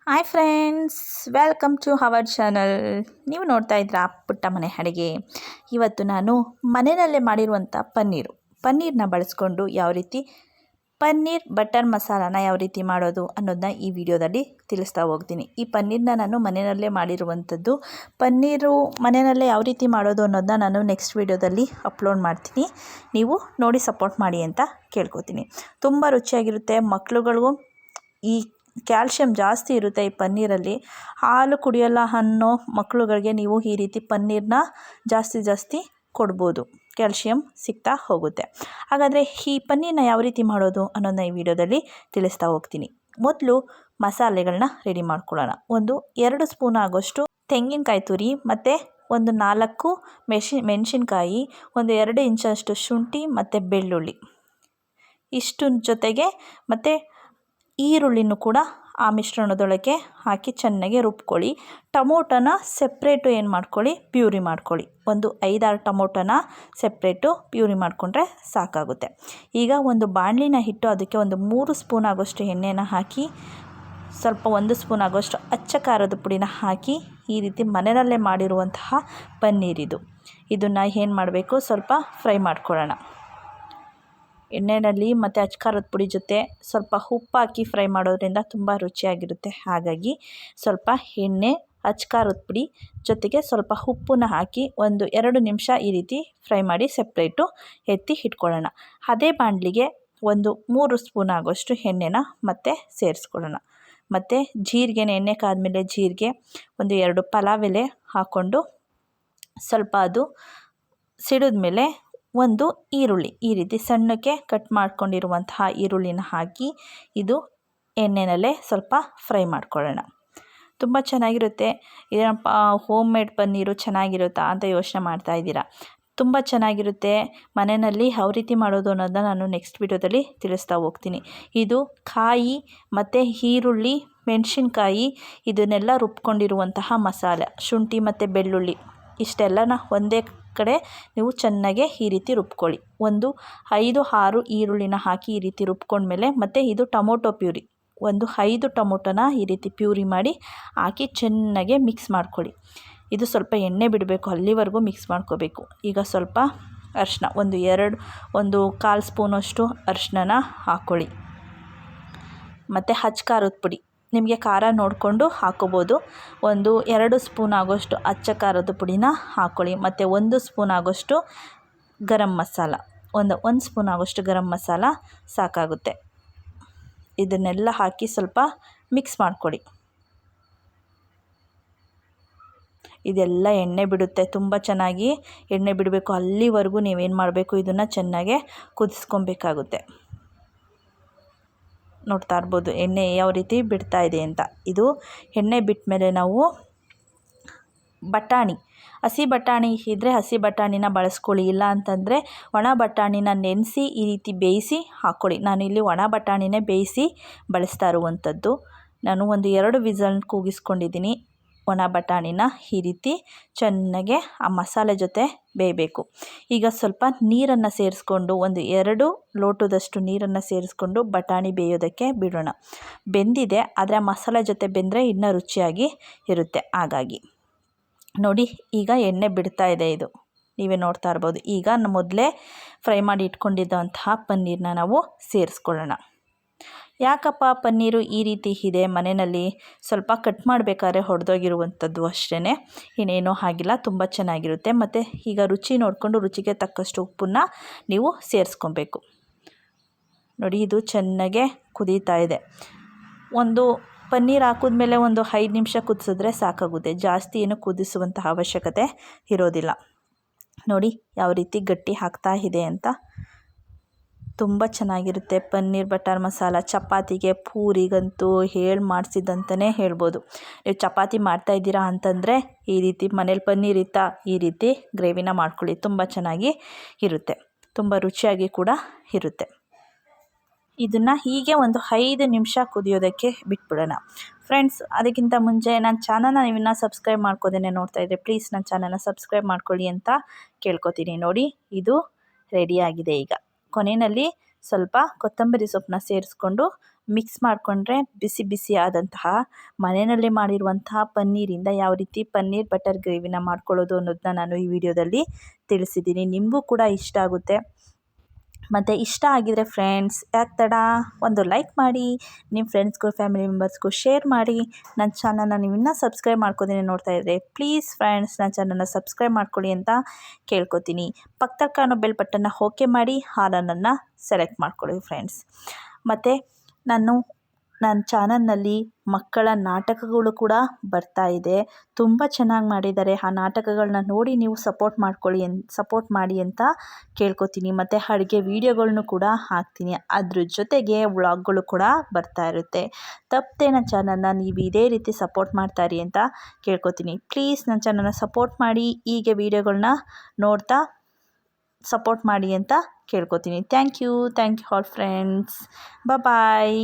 Hi friends, welcome to our channel. ನೀವು ನೋಡ್ತಾ ಇದ್ದೀರಾ ಪುಟ್ಟ ಮನೆ ಅಡುಗೆ. ಇವತ್ತು ನಾನು ಮನೆಯಲ್ಲೇ ಮಾಡಿರುವಂಥ ಪನ್ನೀರನ್ನ ಬಳಸ್ಕೊಂಡು ಯಾವ ರೀತಿ ಪನ್ನೀರ್ ಬಟರ್ ಮಸಾಲಾನ ಯಾವ ರೀತಿ ಮಾಡೋದು ಅನ್ನೋದನ್ನ ಈ ವಿಡಿಯೋದಲ್ಲಿ ತಿಳಿಸ್ತಾ ಹೋಗ್ತೀನಿ. ಈ ಪನ್ನೀರನ್ನ ನಾನು ಮನೆಯಲ್ಲೇ ಮಾಡಿರುವಂಥದ್ದು. ಪನ್ನೀರು ಮನೆಯಲ್ಲೇ ಯಾವ ರೀತಿ ಮಾಡೋದು ಅನ್ನೋದನ್ನ ನಾನು ನೆಕ್ಸ್ಟ್ ವಿಡಿಯೋದಲ್ಲಿ ಅಪ್ಲೋಡ್ ಮಾಡ್ತೀನಿ. ನೀವು ನೋಡಿ ಸಪೋರ್ಟ್ ಮಾಡಿ ಅಂತ ಕೇಳ್ಕೊತೀನಿ. ತುಂಬ ರುಚಿಯಾಗಿರುತ್ತೆ. ಮಕ್ಕಳುಗಳಿಗೂ ಈ ಕ್ಯಾಲ್ಶಿಯಂ ಜಾಸ್ತಿ ಇರುತ್ತೆ ಈ ಪನ್ನೀರಲ್ಲಿ. ಹಾಲು ಕುಡಿಯೋಲ್ಲ ಅನ್ನೋ ಮಕ್ಕಳುಗಳಿಗೆ ನೀವು ಈ ರೀತಿ ಪನ್ನೀರನ್ನ ಜಾಸ್ತಿ ಕೊಡ್ಬೋದು. ಕ್ಯಾಲ್ಶಿಯಂ ಸಿಗ್ತಾ ಹೋಗುತ್ತೆ. ಹಾಗಾದರೆ ಈ ಪನ್ನೀರನ್ನ ಯಾವ ರೀತಿ ಮಾಡೋದು ಅನ್ನೋದನ್ನ ಈ ವಿಡಿಯೋದಲ್ಲಿ ತಿಳಿಸ್ತಾ ಹೋಗ್ತೀನಿ. ಮೊದಲು ಮಸಾಲೆಗಳನ್ನ ರೆಡಿ ಮಾಡ್ಕೊಳ್ಳೋಣ. 2 ಸ್ಪೂನ್ ಆಗೋಷ್ಟು ತೆಂಗಿನಕಾಯಿ ತುರಿ, ಮತ್ತು 4 ಮೆಣಸಿನ್ಕಾಯಿ, 2 ಇಂಚಷ್ಟು ಶುಂಠಿ ಮತ್ತು ಬೆಳ್ಳುಳ್ಳಿ, ಇಷ್ಟು ಜೊತೆಗೆ ಮತ್ತು ಈರುಳ್ಳಿನೂ ಕೂಡ ಆ ಮಿಶ್ರಣದೊಳಗೆ ಹಾಕಿ ಚೆನ್ನಾಗಿ ರುಬ್ಕೊಳ್ಳಿ. ಟೊಮೊಟೊನ ಸೆಪ್ರೇಟು ಏನು ಮಾಡ್ಕೊಳ್ಳಿ, ಪ್ಯೂರಿ ಮಾಡ್ಕೊಳ್ಳಿ. 5-6 ಟೊಮೊಟೊನ ಸೆಪ್ರೇಟು ಪ್ಯೂರಿ ಮಾಡಿಕೊಂಡ್ರೆ ಸಾಕಾಗುತ್ತೆ. ಈಗ ಒಂದು ಬಾಣಲಿನ ಇಟ್ಟು ಅದಕ್ಕೆ 3 ಸ್ಪೂನ್ ಆಗೋಷ್ಟು ಎಣ್ಣೆನ ಹಾಕಿ, ಸ್ವಲ್ಪ 1 ಸ್ಪೂನ್ ಆಗೋಷ್ಟು ಅಚ್ಚ ಖಾರದ ಪುಡಿನ ಹಾಕಿ, ಈ ರೀತಿ ಮನೆಯಲ್ಲೇ ಮಾಡಿರುವಂತಹ ಪನ್ನೀರಿದು. ಇದನ್ನು ಏನು ಮಾಡಬೇಕು, ಸ್ವಲ್ಪ ಫ್ರೈ ಮಾಡ್ಕೊಳ್ಳೋಣ ಎಣ್ಣೆಯಲ್ಲಿ. ಮತ್ತು ಅಚ್ಚ ಖಾರದ ಪುಡಿ ಜೊತೆ ಸ್ವಲ್ಪ ಉಪ್ಪು ಹಾಕಿ ಫ್ರೈ ಮಾಡೋದ್ರಿಂದ ತುಂಬ ರುಚಿಯಾಗಿರುತ್ತೆ. ಹಾಗಾಗಿ ಸ್ವಲ್ಪ ಎಣ್ಣೆ, ಅಚ್ಚ ಖಾರದ ಪುಡಿ ಜೊತೆಗೆ ಸ್ವಲ್ಪ ಉಪ್ಪನ್ನ ಹಾಕಿ 1-2 ನಿಮಿಷ ಈ ರೀತಿ ಫ್ರೈ ಮಾಡಿ ಸೆಪ್ರೇಟು ಎತ್ತಿ ಇಟ್ಕೊಳ್ಳೋಣ. ಅದೇ ಬಾಣಲಿಗೆ 3 ಸ್ಪೂನ್ ಆಗೋಷ್ಟು ಎಣ್ಣೆನ ಮತ್ತೆ ಸೇರಿಸ್ಕೊಳ್ಳೋಣ. ಮತ್ತು ಎಣ್ಣೆ ಕಾದ್ಮೇಲೆ ಜೀರಿಗೆ, 2 ಪಲಾವ್ ಎಲೆ ಹಾಕ್ಕೊಂಡು ಸ್ವಲ್ಪ ಅದು ಸಿಡಿದ್ಮೇಲೆ 1 ಈರುಳ್ಳಿ, ಈ ರೀತಿ ಸಣ್ಣಕ್ಕೆ ಕಟ್ ಮಾಡ್ಕೊಂಡಿರುವಂತಹ ಈರುಳ್ಳಿನ ಹಾಕಿ ಇದು ಎಣ್ಣೆನಲ್ಲೇ ಸ್ವಲ್ಪ ಫ್ರೈ ಮಾಡ್ಕೊಳ್ಳೋಣ. ತುಂಬ ಚೆನ್ನಾಗಿರುತ್ತೆ. ಏನಪ್ಪ ಹೋಮ್ ಮೇಡ್ ಪನ್ನೀರು ಚೆನ್ನಾಗಿರುತ್ತಾ ಅಂತ ಯೋಚನೆ ಮಾಡ್ತಾ ಇದ್ದೀರಾ. ತುಂಬ ಚೆನ್ನಾಗಿರುತ್ತೆ. ಮನೆಯಲ್ಲಿ ಯಾವ ರೀತಿ ಮಾಡೋದು ಅನ್ನೋದನ್ನ ನಾನು ನೆಕ್ಸ್ಟ್ ವಿಡಿಯೋದಲ್ಲಿ ತಿಳಿಸ್ತಾ ಹೋಗ್ತೀನಿ. ಇದು ಕಾಯಿ ಮತ್ತು ಈರುಳ್ಳಿ, ಮೆಣಸಿನ್ಕಾಯಿ ಇದನ್ನೆಲ್ಲ ರುಬ್ಕೊಂಡಿರುವಂತಹ ಮಸಾಲೆ, ಶುಂಠಿ ಮತ್ತು ಬೆಳ್ಳುಳ್ಳಿ ಇಷ್ಟೆಲ್ಲನ ಒಂದೇ ಕಡೆ ನೀವು ಚೆನ್ನಾಗೆ ಈ ರೀತಿ ರುಬ್ಕೊಳ್ಳಿ. 5-6 ಈರುಳ್ಳಿನ ಹಾಕಿ ಈ ರೀತಿ ರುಬ್ಕೊಂಡ್ಮೇಲೆ, ಮತ್ತು ಇದು ಟೊಮೊಟೊ ಪ್ಯೂರಿ, 5 ಟೊಮೊಟೊನ ಈ ರೀತಿ ಪ್ಯೂರಿ ಮಾಡಿ ಹಾಕಿ ಚೆನ್ನಾಗೆ ಮಿಕ್ಸ್ ಮಾಡ್ಕೊಳ್ಳಿ. ಇದು ಸ್ವಲ್ಪ ಎಣ್ಣೆ ಬಿಡಬೇಕು, ಅಲ್ಲಿವರೆಗೂ ಮಿಕ್ಸ್ ಮಾಡ್ಕೋಬೇಕು. ಈಗ ಸ್ವಲ್ಪ ಅರಿಶಿನ, 1-1/4 ಸ್ಪೂನಷ್ಟು ಅರಿಶಿನ ಹಾಕ್ಕೊಳ್ಳಿ. ಮತ್ತು ಅಚ್ಚ ಖಾರದ ಪುಡಿ ನಿಮಗೆ ಖಾರ ನೋಡಿಕೊಂಡು ಹಾಕ್ಕೋಬೋದು. 2 ಸ್ಪೂನ್ ಆಗೋಷ್ಟು ಅಚ್ಚ ಖಾರದ ಪುಡಿನ ಹಾಕ್ಕೊಳ್ಳಿ. ಮತ್ತು 1 ಸ್ಪೂನ್ ಆಗೋಷ್ಟು ಗರಂ ಮಸಾಲ, 1 ಸ್ಪೂನ್ ಆಗೋಷ್ಟು ಗರಂ ಮಸಾಲ ಸಾಕಾಗುತ್ತೆ. ಇದನ್ನೆಲ್ಲ ಹಾಕಿ ಸ್ವಲ್ಪ ಮಿಕ್ಸ್ ಮಾಡ್ಕೊಳ್ಳಿ. ಇದೆಲ್ಲ ಎಣ್ಣೆ ಬಿಡುತ್ತೆ, ತುಂಬ ಚೆನ್ನಾಗಿ ಎಣ್ಣೆ ಬಿಡಬೇಕು. ಅಲ್ಲಿವರೆಗೂ ನೀವೇನು ಮಾಡಬೇಕು, ಇದನ್ನು ಚೆನ್ನಾಗೆ ಕುದಿಸ್ಕೊಬೇಕಾಗುತ್ತೆ. ನೋಡ್ತಾ ಇರ್ಬೋದು ಎಣ್ಣೆ ಯಾವ ರೀತಿ ಬಿಡ್ತಾ ಇದೆ ಅಂತ. ಇದು ಎಣ್ಣೆ ಬಿಟ್ಟ ಮೇಲೆ ನಾವು ಹಸಿ ಬಟಾಣಿ ಇದ್ದರೆ ಹಸಿ ಬಟಾಣಿನ ಬಳಸ್ಕೊಳ್ಳಿ. ಇಲ್ಲ ಅಂತಂದರೆ ಒಣ ಬಟಾಣಿನ ನೆನೆಸಿ ಈ ರೀತಿ ಬೇಯಿಸಿ ಹಾಕ್ಕೊಳ್ಳಿ. ನಾನಿಲ್ಲಿ ಒಣ ಬಟಾಣಿನೇ ಬೇಯಿಸಿ ಬಳಸ್ತಾ ಇರುವಂಥದ್ದು. ನಾನು 2 ವಿಸಲ್ ಕೂಗಿಸ್ಕೊಂಡಿದ್ದೀನಿ. ಒಣ ಬಟಾಣಿನ ಈ ರೀತಿ ಚೆನ್ನಾಗೆ ಆ ಮಸಾಲೆ ಜೊತೆ ಬೇಯಬೇಕು. ಈಗ ಸ್ವಲ್ಪ ನೀರನ್ನು ಸೇರಿಸ್ಕೊಂಡು 2 ಲೋಟದಷ್ಟು ನೀರನ್ನು ಸೇರಿಸ್ಕೊಂಡು ಬಟಾಣಿ ಬೇಯೋದಕ್ಕೆ ಬಿಡೋಣ. ಬೆಂದಿದೆ, ಆದರೆ ಆ ಮಸಾಲೆ ಜೊತೆ ಬೆಂದರೆ ಇನ್ನೂ ರುಚಿಯಾಗಿ ಇರುತ್ತೆ. ಹಾಗಾಗಿ ನೋಡಿ, ಈಗ ಎಣ್ಣೆ ಬಿಡ್ತಾ ಇದೆ. ಇದು ನೀವೇ ನೋಡ್ತಾ ಇರ್ಬೋದು. ಈಗ ಮೊದಲೇ ಫ್ರೈ ಮಾಡಿ ಇಟ್ಕೊಂಡಿದ್ದಂತಹ ಪನ್ನೀರನ್ನ ನಾವು ಸೇರಿಸ್ಕೊಳ್ಳೋಣ. ಯಾಕಪ್ಪ ಪನ್ನೀರು ಈ ರೀತಿ ಇದೆ ಮನೆಯಲ್ಲಿ, ಸ್ವಲ್ಪ ಕಟ್ ಮಾಡಬೇಕಾದ್ರೆ ಹೊಡೆದೋಗಿರುವಂಥದ್ದು ಅಷ್ಟೇ, ಇನ್ನೇನೂ ಆಗಿಲ್ಲ, ತುಂಬ ಚೆನ್ನಾಗಿರುತ್ತೆ. ಮತ್ತು ಈಗ ರುಚಿ ನೋಡಿಕೊಂಡು ರುಚಿಗೆ ತಕ್ಕಷ್ಟು ಉಪ್ಪನ್ನು ನೀವು ಸೇರಿಸ್ಕೊಬೇಕು. ನೋಡಿ, ಇದು ಚೆನ್ನಾಗೆ ಕುದೀತಾ ಇದೆ. ಪನ್ನೀರ್ ಹಾಕಿದ್ಮೇಲೆ 5 ನಿಮಿಷ ಕುದಿಸಿದ್ರೆ ಸಾಕಾಗುತ್ತೆ. ಜಾಸ್ತಿ ಏನು ಕುದಿಸುವಂತಹ ಅವಶ್ಯಕತೆ ಇರೋದಿಲ್ಲ. ನೋಡಿ ಯಾವ ರೀತಿ ಗಟ್ಟಿ ಆಗ್ತಾ ಇದೆ ಅಂತ. ತುಂಬ ಚೆನ್ನಾಗಿರುತ್ತೆ ಪನ್ನೀರ್ ಬಟರ್ ಮಸಾಲ. ಚಪಾತಿಗೆ, ಪೂರಿಗಂತೂ ಮಾಡಿಸಿದ್ದಂತಲೇ ಹೇಳ್ಬೋದು. ನೀವು ಚಪಾತಿ ಮಾಡ್ತಾಯಿದ್ದೀರಾ ಅಂತಂದರೆ ಈ ರೀತಿ ಮನೇಲಿ ಪನ್ನೀರ್ ಇತ್ತಾ, ಈ ರೀತಿ ಗ್ರೇವಿನ ಮಾಡ್ಕೊಳ್ಳಿ. ತುಂಬ ಚೆನ್ನಾಗಿ ಇರುತ್ತೆ, ತುಂಬ ರುಚಿಯಾಗಿ ಕೂಡ ಇರುತ್ತೆ. ಇದನ್ನು ಹೀಗೆ 5 ನಿಮಿಷ ಕುದಿಯೋದಕ್ಕೆ ಬಿಟ್ಬಿಡೋಣ. ಫ್ರೆಂಡ್ಸ್, ಅದಕ್ಕಿಂತ ಮುಂಚೆ ನನ್ನ ಚಾನಲ್ನ ನೀವಿನ್ನ ಸಬ್ಸ್ಕ್ರೈಬ್ ಮಾಡ್ಕೋದೇನೆ ನೋಡ್ತಾ ಇದ್ದರೆ ಪ್ಲೀಸ್ ನನ್ನ ಚಾನಲ್ನ ಸಬ್ಸ್ಕ್ರೈಬ್ ಮಾಡ್ಕೊಳ್ಳಿ ಅಂತ ಕೇಳ್ಕೊತೀನಿ. ನೋಡಿ, ಇದು ರೆಡಿಯಾಗಿದೆ. ಈಗ ಕೊನೆಯಲ್ಲಿ ಸ್ವಲ್ಪ ಕೊತ್ತಂಬರಿ ಸೊಪ್ಪನ್ನ ಸೇರಿಸ್ಕೊಂಡು ಮಿಕ್ಸ್ ಮಾಡಿಕೊಂಡ್ರೆ ಬಿಸಿ ಬಿಸಿ ಆದಂತಹ ಮನೆಯಲ್ಲೇ ಮಾಡಿರುವಂತಹ ಪನ್ನೀರಿಂದ ಯಾವ ರೀತಿ ಪನ್ನೀರ್ ಬಟರ್ ಗ್ರೇವಿನ ಮಾಡ್ಕೊಳ್ಳೋದು ಅನ್ನೋದನ್ನ ನಾನು ಈ ವಿಡಿಯೋದಲ್ಲಿ ತಿಳಿಸಿದ್ದೀನಿ. ನಿಮಗೂ ಕೂಡ ಇಷ್ಟ ಆಗುತ್ತೆ. ಮತ್ತು ಇಷ್ಟ ಆಗಿದರೆ ಫ್ರೆಂಡ್ಸ್ ಯಾಕೆ ತಡ, ಒಂದು ಲೈಕ್ ಮಾಡಿ, ನಿಮ್ಮ ಫ್ರೆಂಡ್ಸ್ಗೂ ಫ್ಯಾಮಿಲಿ ಮೆಂಬರ್ಸ್ಗೂ ಶೇರ್ ಮಾಡಿ. ನನ್ನ ಚಾನಲ್ನ ನೀವು ಇನ್ನೂ ಸಬ್ಸ್ಕ್ರೈಬ್ ಮಾಡ್ಕೋದೇನೆ ನೋಡ್ತಾ ಇದ್ದರೆ ಪ್ಲೀಸ್ ಫ್ರೆಂಡ್ಸ್ ನನ್ನ ಚಾನಲ್ನ ಸಬ್ಸ್ಕ್ರೈಬ್ ಮಾಡ್ಕೊಳ್ಳಿ ಅಂತ ಕೇಳ್ಕೊತೀನಿ. ಪಕ್ಕದಲ್ಲಿ ಕಾಣೋ ಬೆಲ್ ಬಟನ್ನ ಓಕೆ ಮಾಡಿ ಹಾಲನ್ನು ಸೆಲೆಕ್ಟ್ ಮಾಡ್ಕೊಳ್ಳಿ ಫ್ರೆಂಡ್ಸ್. ಮತ್ತು ನನ್ನ ಚಾನಲ್ನಲ್ಲಿ ಮಕ್ಕಳ ನಾಟಕಗಳು ಕೂಡ ಬರ್ತಾ ಇದೆ. ತುಂಬ ಚೆನ್ನಾಗಿ ಮಾಡಿದ್ದಾರೆ. ಆ ನಾಟಕಗಳನ್ನ ನೋಡಿ ನೀವು ಸಪೋರ್ಟ್ ಮಾಡಿ ಅಂತ ಕೇಳ್ಕೊತೀನಿ. ಮತ್ತು ಅಡುಗೆ ವೀಡಿಯೋಗಳ್ನು ಕೂಡ ಹಾಕ್ತೀನಿ. ಅದ್ರ ಜೊತೆಗೆ ವ್ಲಾಗ್ಗಳು ಕೂಡ ಬರ್ತಾ ಇರುತ್ತೆ. ತಪ್ಪದೆ ನನ್ನ ಚಾನಲ್ನ ನೀವು ಇದೇ ರೀತಿ ಸಪೋರ್ಟ್ ಮಾಡ್ತಾಯಿರಿ ಅಂತ ಕೇಳ್ಕೊತೀನಿ. ಪ್ಲೀಸ್ ನನ್ನ ಚಾನಲ್ನ ಸಪೋರ್ಟ್ ಮಾಡಿ, ಹೀಗೆ ವೀಡಿಯೋಗಳನ್ನ ನೋಡ್ತಾ ಸಪೋರ್ಟ್ ಮಾಡಿ ಅಂತ ಕೇಳ್ಕೊತೀನಿ. Thank you all friends. Bye.